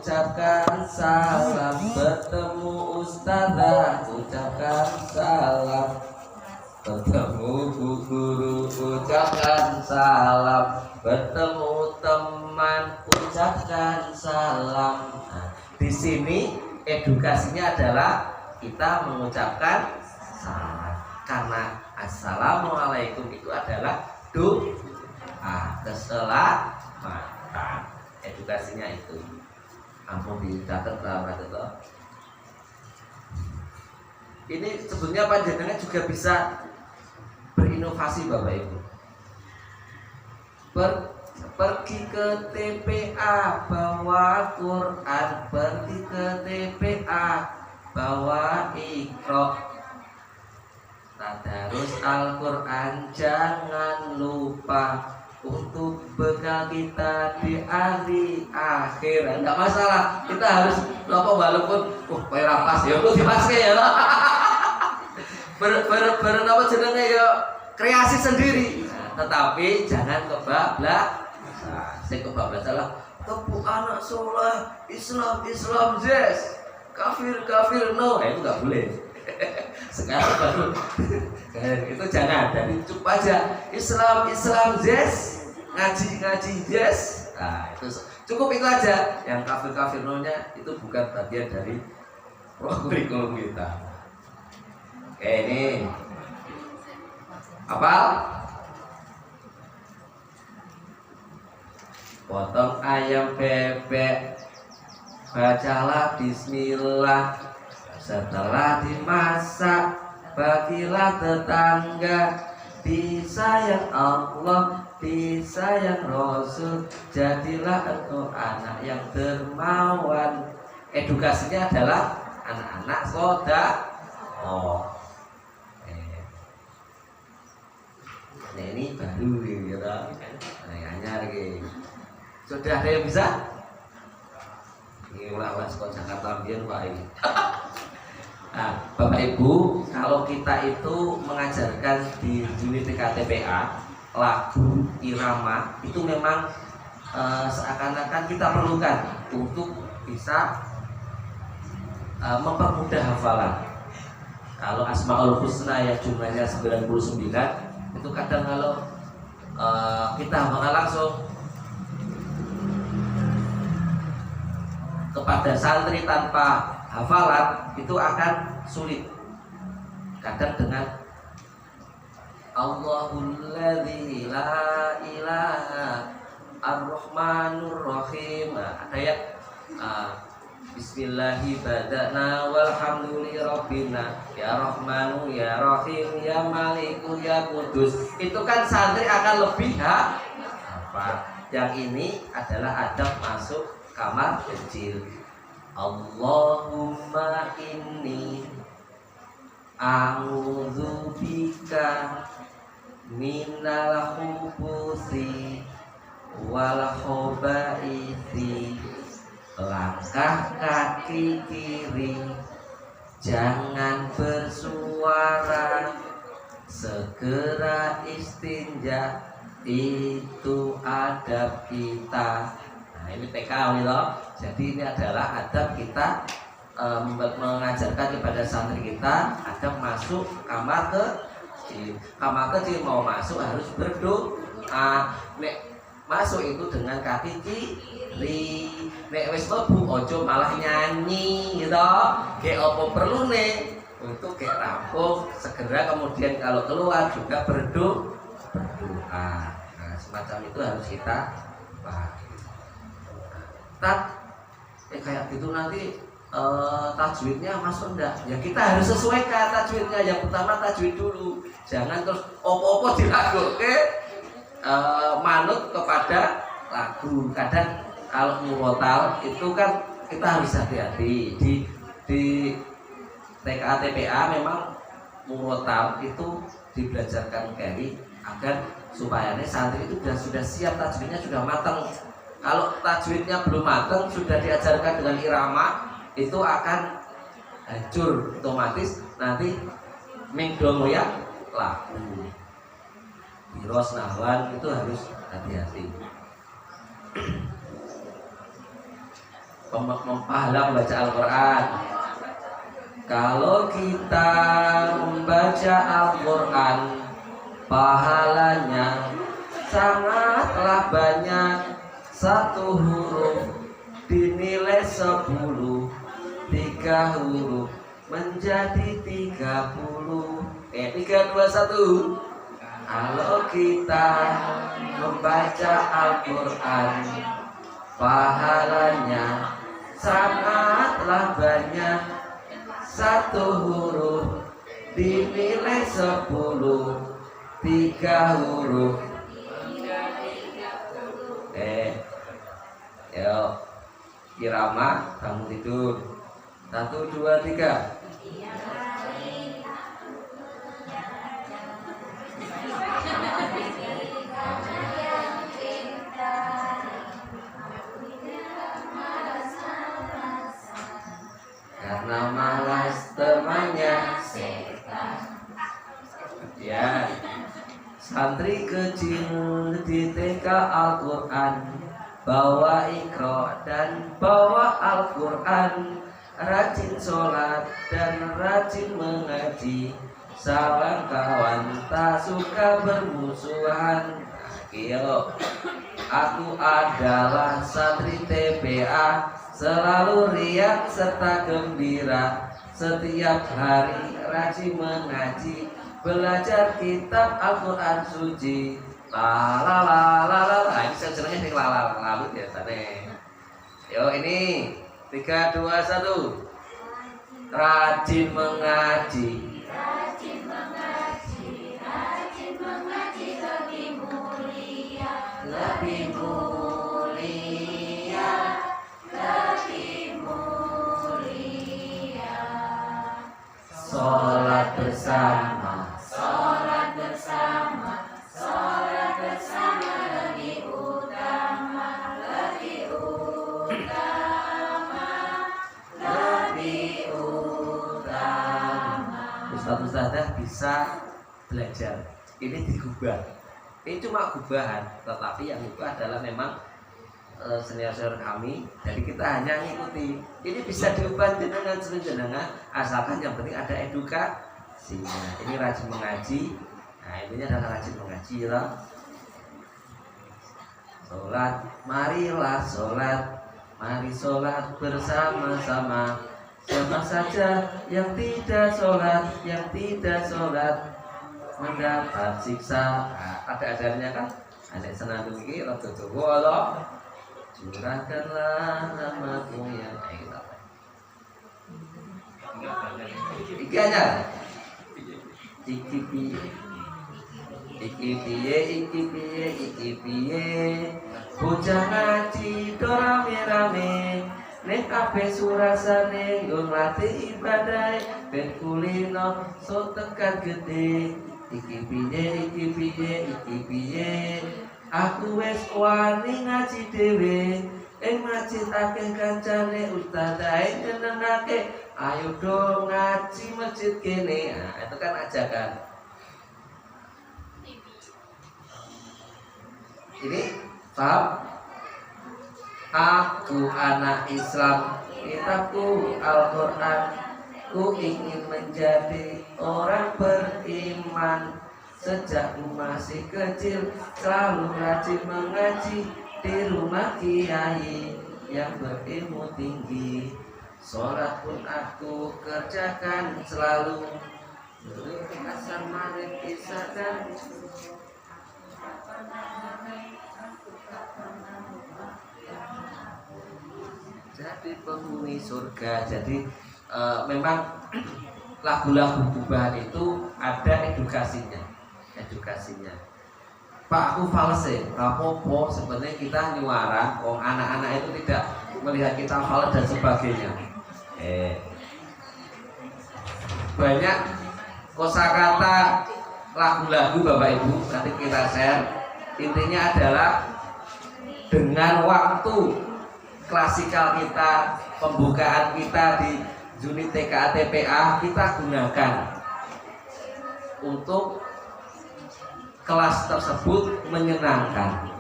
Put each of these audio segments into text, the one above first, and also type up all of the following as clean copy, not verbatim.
ucapkan salam. Bertemu ustazah, ucapkan salam. Bertemu guru, ucapkan salam. Bertemu teman, ucapkan salam. Nah, di sini edukasinya adalah kita mengucapkan salam, karena assalamualaikum itu adalah doa keselamatan. Edukasinya itu ampun dicatat lah itu. Ini sebetulnya panjenengan juga bisa berinovasi Bapak Ibu. Pergi ke TPA bawa Quran, pergi ke TPA bawa Iqra. Tadarus Al-Quran jangan lupa untuk bekal kita di hari akhir. Enggak masalah, kita harus apa walaupun kayak rapas ya itu dipaske ya. Apa jenenge ya kreasi sendiri. Tetapi jangan kebablasan. Saya kebablasan lah. Tepu anak soleh, Islam yes, kafir no. Itu nggak boleh. Sekarang baru itu jangan. Jadi cukup aja Islam yes, ngaji yes. Nah itu cukup itu aja. Yang kafir no nya itu bukan bagian dari kurikulum kita. Oke ini apa? Potong ayam bebek, bacalah bismillah. Setelah dimasak, bagilah tetangga. Disayang Allah, disayang Rasul, jadilah engkau anak yang dermawan. Edukasinya adalah anak-anak sedekah. Nah ini baru gitu, anyar gitu. Sudah ada yang bisa? Ini ulah sekolah Jakarta Bian Pak ini. Nah, Bapak Ibu, kalau kita itu mengajarkan di unit TKTPA lagu irama itu memang seakan-akan kita perlukan untuk bisa mempermudah hafalan. Kalau Asmaul Husna yang jumlahnya 99 itu kadang kalau kita hafalkan langsung kepada santri tanpa hafalan itu akan sulit. Kadang dengan Allahul ladzi la ilaha ar-rahmanur rahim. Ada yang Bismillahi badana walhamdulillahi rabbina ya rahmanu ya rahim ya maliku ya kudus. Itu kan santri akan lebih hafal. Yang ini adalah adab masuk kamar kecil. Allahumma inni a'udzubika minal khubuthi wal khabaithi. Langkah kaki kiri, jangan bersuara, segera istinja, itu adab kita. Nah ini TK loh. Jadi ini adalah adab kita mengajarkan kepada santri kita adab masuk kamar kecil. Kamar kecil mau masuk harus berdoa. Nek masuk itu dengan kaki kiri. Nek wis mlebu ojo malah nyanyi gitu. Kayak apa perlu nih untuk kayak rampung segera kemudian kalau keluar juga berdoa. Nah semacam itu harus kita pahami. Kayak gitu nanti tajwidnya masuk enggak? Ya kita harus sesuaikan tajwidnya. Yang pertama tajwid dulu. Jangan terus opo-opo dilakuke manut kepada lagu. Kadang kalau murotal itu kan kita harus hati-hati. Di TKTPA memang murotal itu dibelajarkan kali agar supaya santri itu sudah siap, tajwidnya sudah matang. Kalau tajwidnya belum matang, sudah diajarkan dengan irama, itu akan hancur otomatis. Nanti mengdongo ya lagu biros nahwan itu harus hati-hati. pahala membaca Al-Quran. Kalau kita membaca Al-Quran, pahalanya sangatlah banyak. Satu huruf dinilai 10, 3 huruf menjadi 30. 3, 2, 1. Kalau kita membaca Al-Quran, pahalanya sangatlah banyak. Satu huruf dinilai 10, 3 huruf. Yuk, Irama, kamu tidur. 1, 2, 3. Karena malas temannya setan. Ya, santri kecil di TK Al-Quran, bawa Iqra dan bawa Al-Quran, rajin sholat dan rajin mengaji, salam kawan tak suka bermusuhan. Yo, aku adalah santri TPA, selalu riang serta gembira, setiap hari rajin mengaji, belajar kitab Al-Quran suci. La la la la la la. Ini sejenengnya ning la la lalu biasane. Yo ini 3, 2, 1. Rajin mengaji. Rajin mengaji, rajin mengaji lebih mulia, lebih mulia, lebih mulia. Sholat bersama, sholat bersama, sholat bersama lebih utama, lebih utama, lebih utama. Ustaz-ustazah bisa belajar. Ini digubah. Ini cuma gubahan, tetapi yang itu adalah memang senior-senior kami. Jadi kita hanya ngikuti. Ini bisa diubah dengan jenengan, asalkan yang penting ada edukasinya. Ini rajin mengaji. Nah, intinya adalah rajin mengaji lah. Sholat, marilah sholat, mari sholat bersama-sama. Siapa saja yang tidak sholat, yang tidak sholat mendapat siksa. Nah, ada ajarnya kan? Anak senang begini, waktu itu Allah curahkanlah namamu yang baik. Iki aja. Iki piye, iki piye, iki piye, iki piye. Bocah ngaji do rame-rame, nek kabeh surasane yo nglatih ibadah ben kulino sok tekan gede. Iki piye, iki piye, iki piye. Aku wis wani ngaji dhewe, masjid akeh kancane ustazae nyenengake. Ayo dong ngaji masjid kene. Nah, itu kan ajakan. Ini paham? Aku anak Islam, kitabku Al-Quran, ku ingin menjadi orang beriman. Sejak masih kecil selalu rajin mengaji di rumah kiai yang berilmu tinggi. Sholat pun aku kerjakan selalu, asar maghrib isya dan jadi penghuni surga. Jadi memang lagu-lagu gubahan itu ada edukasinya. Pak, aku fals ya, apa-apa sebenarnya kita nyuara, anak-anak itu tidak melihat kita fals dan sebagainya. Banyak kosakata lagu-lagu Bapak Ibu nanti kita share. Intinya adalah dengan waktu klasikal kita, pembukaan kita di unit TK TPA kita gunakan untuk kelas tersebut menyenangkan.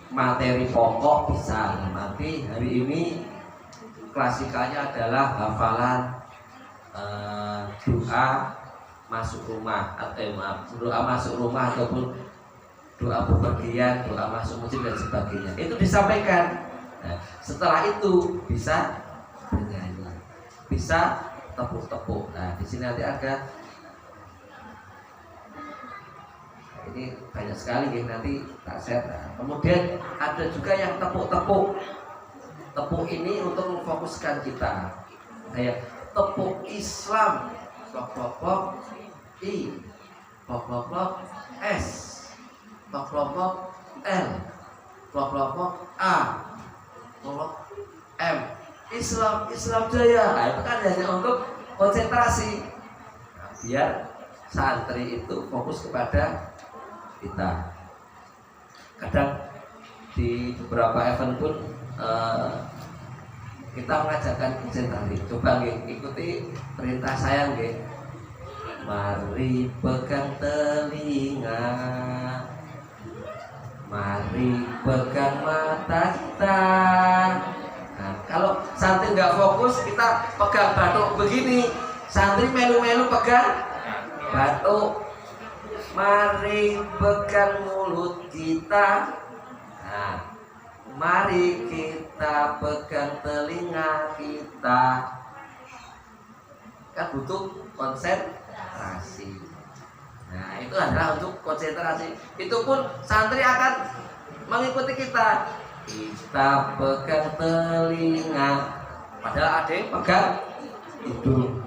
materi pokok bisa, nanti hari ini klasikalnya adalah hafalan doa masuk rumah atau doa masuk rumah ataupun doa bepergian, doa masuk masjid dan sebagainya. Itu disampaikan. Nah, setelah itu bisa bernyanyi, bisa tepuk-tepuk. Nah, di sini nanti ada ini banyak sekali ya, nanti tak share. Nah, kemudian ada juga yang tepuk-tepuk. Tepuk ini untuk memfokuskan kita. Kayak tepuk Islam, plok I, plok S, plok L, plok A, plok M. Islam Jaya. Nah, itu kan hanya untuk konsentrasi. Nah, biar santri itu fokus kepada kita. Kadang di beberapa event pun kita mengajarkan konsentrasi. Coba ikuti perintah saya nggih. Mari pegang telinga, mari pegang mata kita. Nah, kalau santri nggak fokus, kita pegang batuk begini. Santri melu-melu pegang batuk. Mari pegang mulut kita. Nah, mari kita pegang telinga kita. Kan butuh konsentrasi. Nah, itu adalah untuk konsentrasi. Itu pun santri akan mengikuti kita. Kita pegang telinga, padahal ada yang pegang hidung.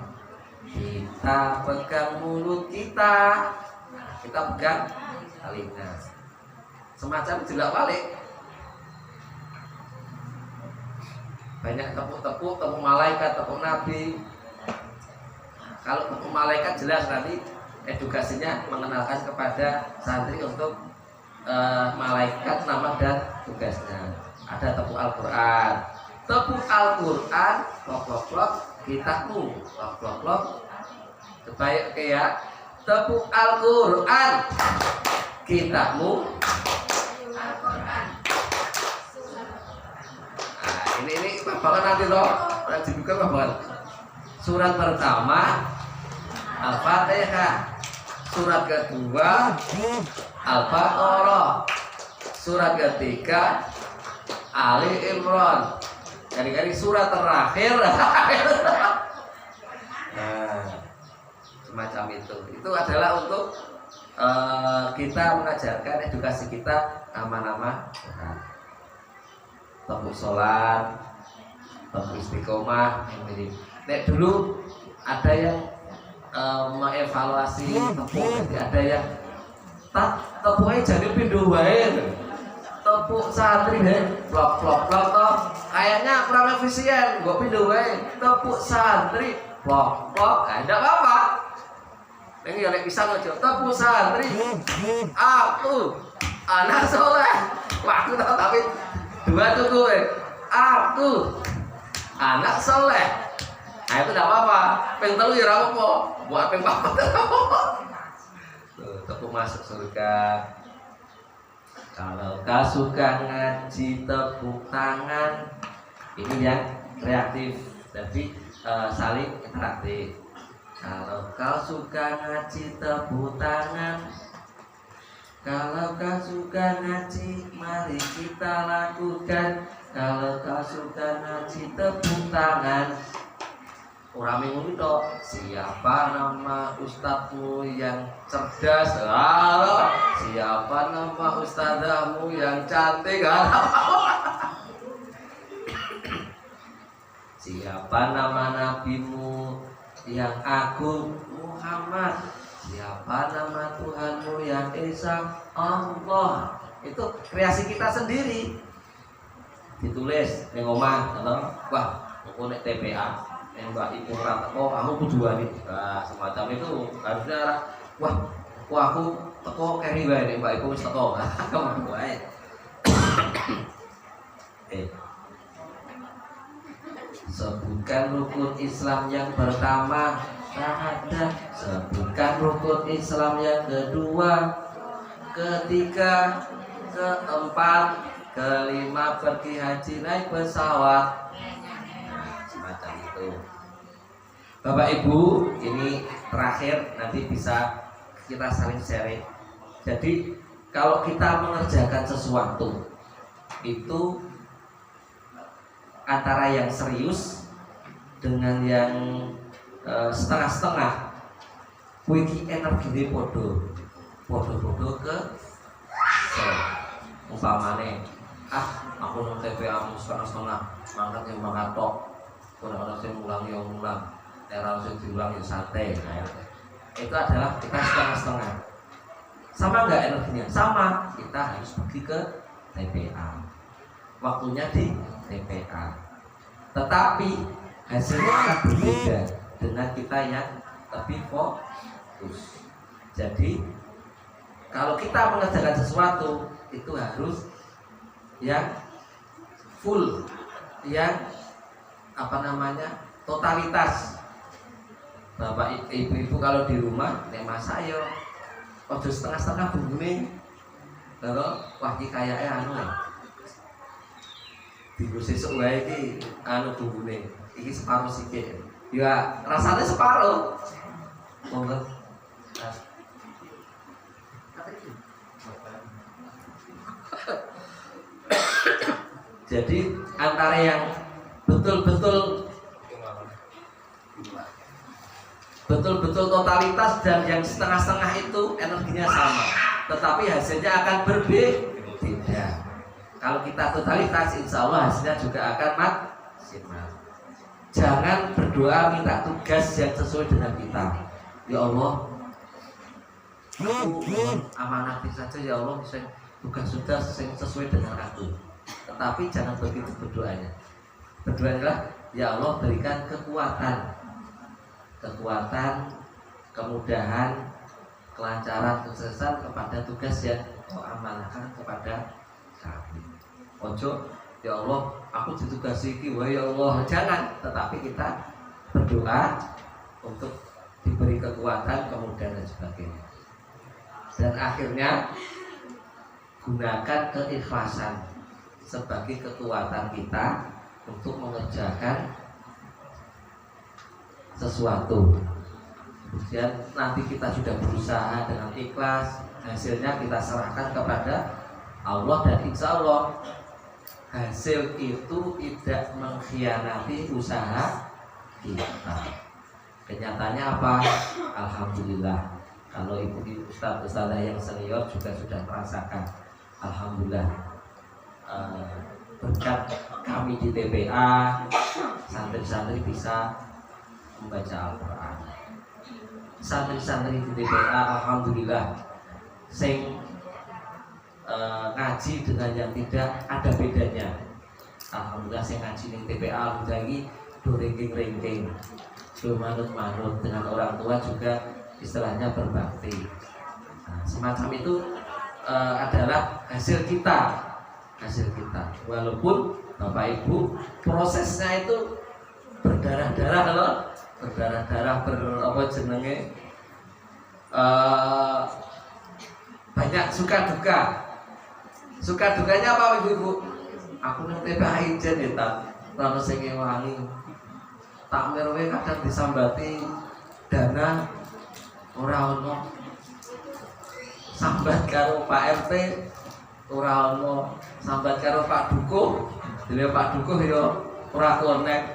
Kita pegang mulut kita, kita pegang telinga. Semacam bolak-balik. Banyak tepuk-tepuk, tepuk malaikat, tepuk nabi. Kalau tepuk malaikat jelas nanti edukasinya mengenalkan kepada santri untuk malaikat, nama dan tugasnya. Ada tepuk Al-Quran. Tepuk Al-Quran, plok kitabmu, plok. Terbaik ya. Tepuk Al-Quran, kitabmu. Nah, ini babakan nanti loh. Nanti dibuka babakan. Surat pertama Al-Fatihah. Surat kedua Al-Baqarah. Surat ketiga Ali Imran. Kali-kali surat terakhir. Nah, semacam itu. Itu adalah untuk kita mengajarkan edukasi kita nama-nama. Tepuk sholat, tepuk istiqomah. Nek dulu ada yang mengevaluasi tepuk, ada yang tepuknya jadi pindu wae, tepuk santri plok toh kayaknya kurang efisien, gak pindu wae, tepuk santri plok, tidak apa-apa. Ini yang bisa ngejauh, tepuk santri, aku anak soleh, waktu tapi dua tuh gue, aku anak soleh. Nah itu tidak apa-apa, peng telu ya apa-apa, buat peng papat apa-apa. Tepuk masuk surga. Kalau kau suka ngaji tepuk tangan. Ini yang kreatif, jadi saling interaktif. Kalau kau suka ngaji tepuk tangan. Kalau kau suka ngaji, mari kita lakukan. Kalau kau suka ngaji tepuk tangan. Orang minggu itu siapa nama ustadzmu yang cerdas? Halo, siapa nama ustadzmu yang cantik? Siapa nama nabimu yang agung? Muhammad. Siapa nama Tuhanmu yang esa? Allah. Itu kreasi kita sendiri. Ditulis di omah, wah, aku nek TPA. Mbak Ibu rata, oh aku kedua nih, nah, semacam itu harusnya wah aku teko keri bae nih Mbak Ibu wis teko, kamu bae. Sebutkan rukun Islam yang pertama, syahadat. Sebutkan rukun Islam yang kedua, ketiga, keempat, kelima pergi haji naik pesawat, semacam itu. Bapak Ibu, ini terakhir, nanti bisa kita saling sharing. Jadi kalau kita mengerjakan sesuatu itu antara yang serius dengan yang setengah-setengah, wiki energi podo ke umpamane aku nang TPA setengah-setengah mangkat yang makatok, orang-orang yang mulang terang yang diulang yang santai. Itu adalah kita setengah-setengah. Sama nggak energinya? Sama. Kita harus pergi ke TPA. Waktunya di TPA. Tetapi hasilnya akan berbeda dengan kita yang lebih fokus. Jadi kalau kita mengerjakan sesuatu itu harus yang full, yang totalitas. Bapak ibu kalau di rumah nek masak yo ojo setengah-setengah bumbune. Lho, wah iki kayake dienggo sesuk wae iki bumbune. Iki separuh sikit. Ya rasanya separuh. Monggo. Jadi antara yang betul-betul totalitas dan yang setengah-setengah itu energinya sama, tetapi hasilnya akan berbeda. Kalau kita totalitas, insya Allah hasilnya juga akan maksimal. Jangan berdoa minta tugas yang sesuai dengan kita. Ya Allah, aku amanati saja ya Allah, tugas sudah sesuai dengan aku. Tetapi jangan begitu berdoanya. Berdoalah, ya Allah berikan kekuatan, kemudahan, kelancaran, kesuksesan kepada tugas yang Kau amanahkan kepada kami. Ojo, ya Allah, aku ditugasi iki, wah ya Allah, jangan. Tetapi kita berdoa untuk diberi kekuatan, kemudahan dan sebagainya. Dan akhirnya gunakan keikhlasan sebagai kekuatan kita untuk mengerjakan sesuatu. Kemudian nanti kita sudah berusaha dengan ikhlas, hasilnya kita serahkan kepada Allah, dan insya Allah hasil itu tidak mengkhianati usaha kita. Kenyataannya apa? Alhamdulillah. Kalau ibu ustazah yang senior juga sudah merasakan, alhamdulillah, berkat kami di TPA, santri-santri bisa membaca Al-Quran. Santri-santri di TPA alhamdulillah sing ngaji dengan yang tidak ada bedanya. Alhamdulillah sing ngaji di TPA alhamdulillah ini do ringking-ringking, do manut-manut, dengan orang tua juga istilahnya berbakti. Nah, semacam itu adalah hasil kita. Walaupun Bapak Ibu prosesnya itu berdarah-darah loh, banyak suka duka. Suka dukanya apa ibu? Aku nang TPA ijen ya tak, lalu sing ngewangi. Takmir wae kadang disambati dana ora ono. Sambat karo Pak RT ora ono, sambat karo Pak Dukuh, dene Pak Dukuh ya ora konek.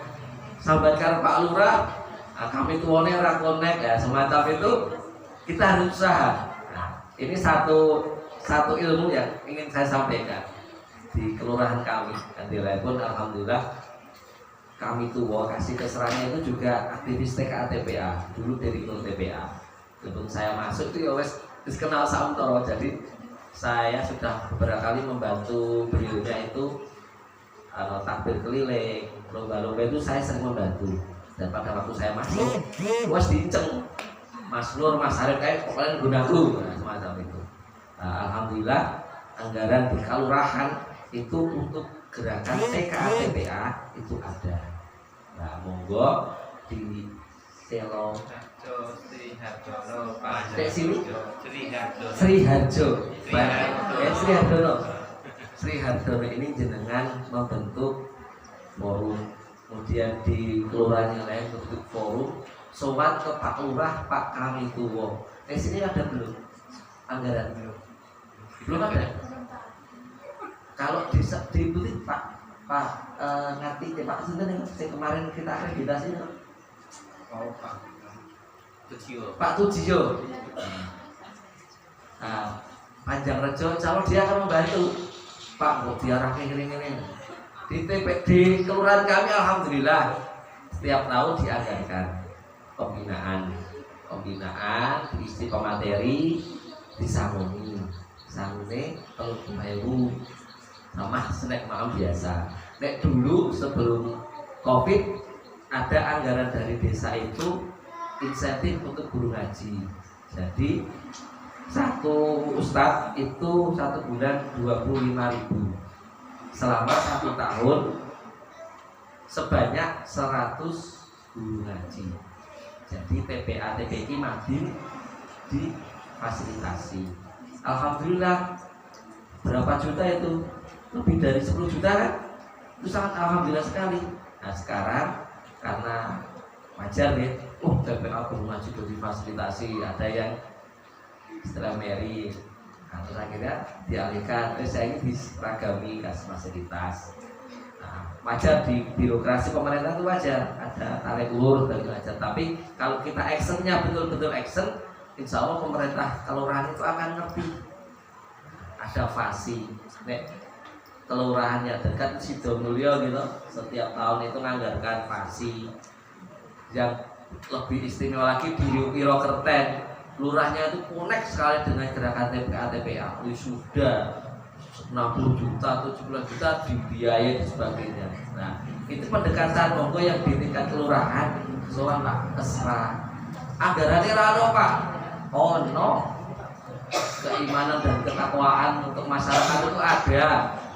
Sambat karo Pak Lurah, kami tuane ora konek, ya semacam itu. Kita harus usaha. Nah, ini satu ilmu yang ingin saya sampaikan di kelurahan kami. Dan di lain pun alhamdulillah kami tua kasih keserannya itu juga aktivis TKA TPA, dulu direktur TPA. Sebelum saya masuk itu ya wes kenal Samtoro, jadi saya sudah beberapa kali membantu beliaunya itu takbir keliling, lomba-lomba itu saya sering membantu. Dan pada waktu saya masuk, wes diinceng Mas Nur, Mas Arif kayak pokoknya gunaku, nah, semacam itu. Nah, alhamdulillah anggaran di kelurahan itu untuk gerakan TKA TPA itu ada. Nah, monggo di Selo Sri Harjo. Sri Harjono. Sri Hardono ini jenengan membentuk forum, kemudian di kelurahan yang lain bentuk forum, sowan ke Pak Lurah, Pak Kami Tuwo. Di sini ada belum anggaran? Belum ada. Kalau di Pak ngerti Pak Sinten yang kemarin kita akreditasi no? Pak Tujiyo. Pak Tujiyo. Nah, Panjang Rejo, kalau dia akan membantu. Pak, mau diarahkan ini. Di kelurahan kami alhamdulillah setiap tahun diadakan pembinaan diisi pemateri, disangoni telur bayu sama snack malam biasa. Nek dulu sebelum Covid ada anggaran dari desa itu insentif untuk guru ngaji. Jadi satu ustadz itu 1 bulan 25.000 selama 1 tahun sebanyak 100 guru ngaji. Jadi TPA TPI Madin difasilitasi. Alhamdulillah berapa juta itu? Lebih dari 10 juta kan? Itu sangat alhamdulillah sekali. Nah sekarang karena wajar ya, TPA guru ngaji itu difasilitasi, ada yang istilah merit, terus akhirnya dialihkan, terus saya ini diseragami kasih fasilitas. Nah, wajar di birokrasi pemerintah itu wajar, ada tarik ulur dan wajar. Tapi kalau kita actionnya betul-betul action, insya Allah pemerintah kelurahan itu akan ngerti. Ada fasi, kelurahannya dekat Sidomulyo gitu, setiap tahun itu menganggarkan fasi. Yang lebih istimewa lagi di Wiro Kerten. Lurahnya itu connect sekali dengan gerakan TPA sudah 60 juta, 70 juta dibiayai dan sebagainya. Nah, itu pendekatan monggo yang di tingkat kelurahan, soal Pak Kesra. Anggarannya rano Pak, no. Keimanan dan ketakwaan untuk masyarakat itu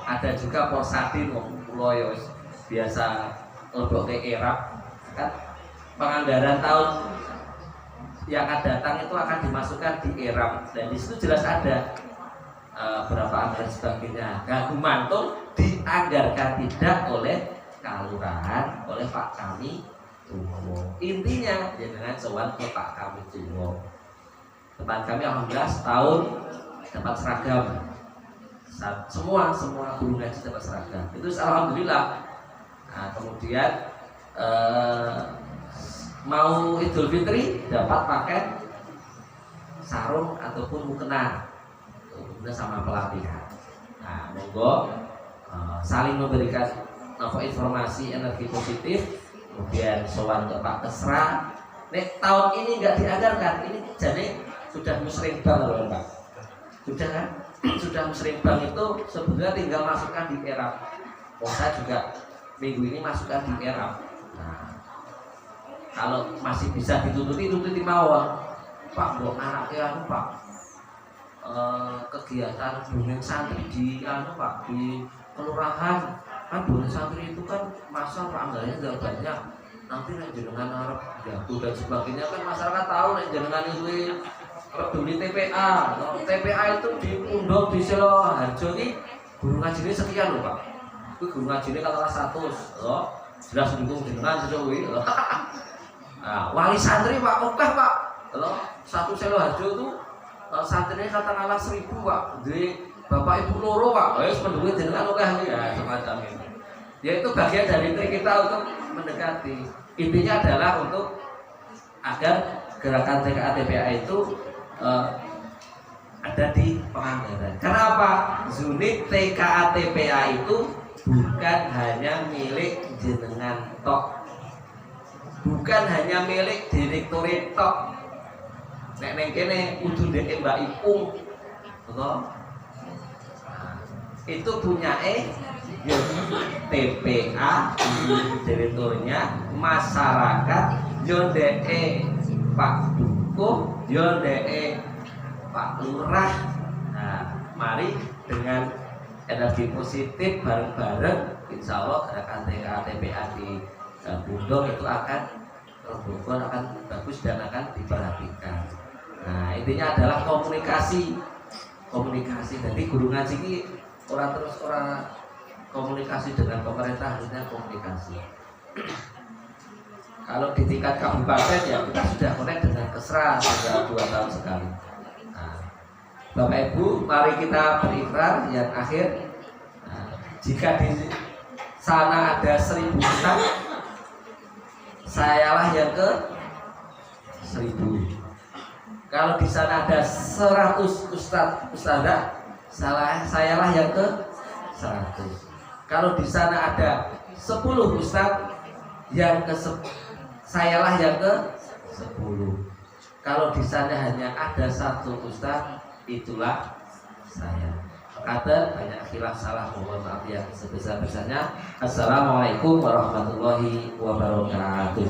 ada juga Porsadin, Puloyo biasa lebok ke Arab kan penganggaran tahun yang akan datang itu akan dimasukkan di ERAM dan di situ jelas ada berapa anggaran sebagainya. Gagumantung dianggarkan tidak oleh kelurahan, oleh Pak Kami Tuwo. Intinya jangan sowan ke Pak Kami Tuwo. Tempat kami alhamdulillah setahun dapat seragam. Semua guru ngaji dapat seragam. Itu alhamdulillah. Nah, kemudian mau Idul Fitri dapat paket sarung ataupun mukena, kemudian sama pelatihan. Nah, monggo saling memberikan informasi energi positif, kemudian sowan ke Pak Kesra. Nek tahun ini nggak dianggarkan, ini jadi sudah musrembang loh Pak. Sudah kan? Sudah musrembang itu sebenarnya tinggal masukkan di ERAP. Saya juga minggu ini masukkan di ERAP. Kalau masih bisa ditututi mawon Pak, buat anaknya Pak kegiatan bonek santri di Pak di kelurahan kan bonek santri itu kan masa Pak anggarannya tidak banyak, nanti jenengan harap jago dan sebagainya kan masyarakat tahu jenengan itu peduli TPA itu di Pundok di Selo Harjo ini guru ngaji ini sekian loh Pak, itu guru ngaji ini katakanlah 100 loh, jelas dukung jenengan sejauh ini loh. Nah, wali santri Pak Mokah Pak, kalau 1 Selo Harjo itu santrinya katakanlah 1000 Pak, jadi bapak ibu loro Pak, pendukung jenengan Mokah ya semacam itu. Ya itu bagian dari trik kita untuk mendekati. Intinya adalah untuk agar gerakan TKA TPA itu ada di penganggaran. Kenapa? Unit TKA TPA itu bukan hanya milik jenengan tok. Bukan hanya milik direktorat tok. Nek neng kene kudu ndek Mbak Ipung. Betul? Itu punya TPA direkturnya, masyarakat yo ndek Pak Dukuh, yo ndek Pak Lurah. Nah, mari dengan energi positif bareng-bareng insya Allah gerakan TKA TPA di Bundong itu akan terbukti, akan bagus dan akan diperhatikan. Nah intinya adalah komunikasi. Jadi guru ngaji ini orang terus orang komunikasi dengan pemerintah, harusnya komunikasi. Kalau di tingkat kabupaten ya kita sudah connect dengan Kesra sudah 2 tahun sekali. Nah, Bapak Ibu, mari kita berikrar yang akhir. Nah, jika di sana ada 1000 ustaz, sayalah yang ke 1000. Kalau di sana ada 100 ustazah, sayalah yang ke 100. Kalau di sana ada 10 ustaz, yang ke sayalah yang ke 10. Kalau di sana hanya ada 1 ustaz, itulah saya. Kata banyak khilaf salah, mohon maaf yang sebesar-besarnya. Assalamualaikum warahmatullahi wabarakatuh.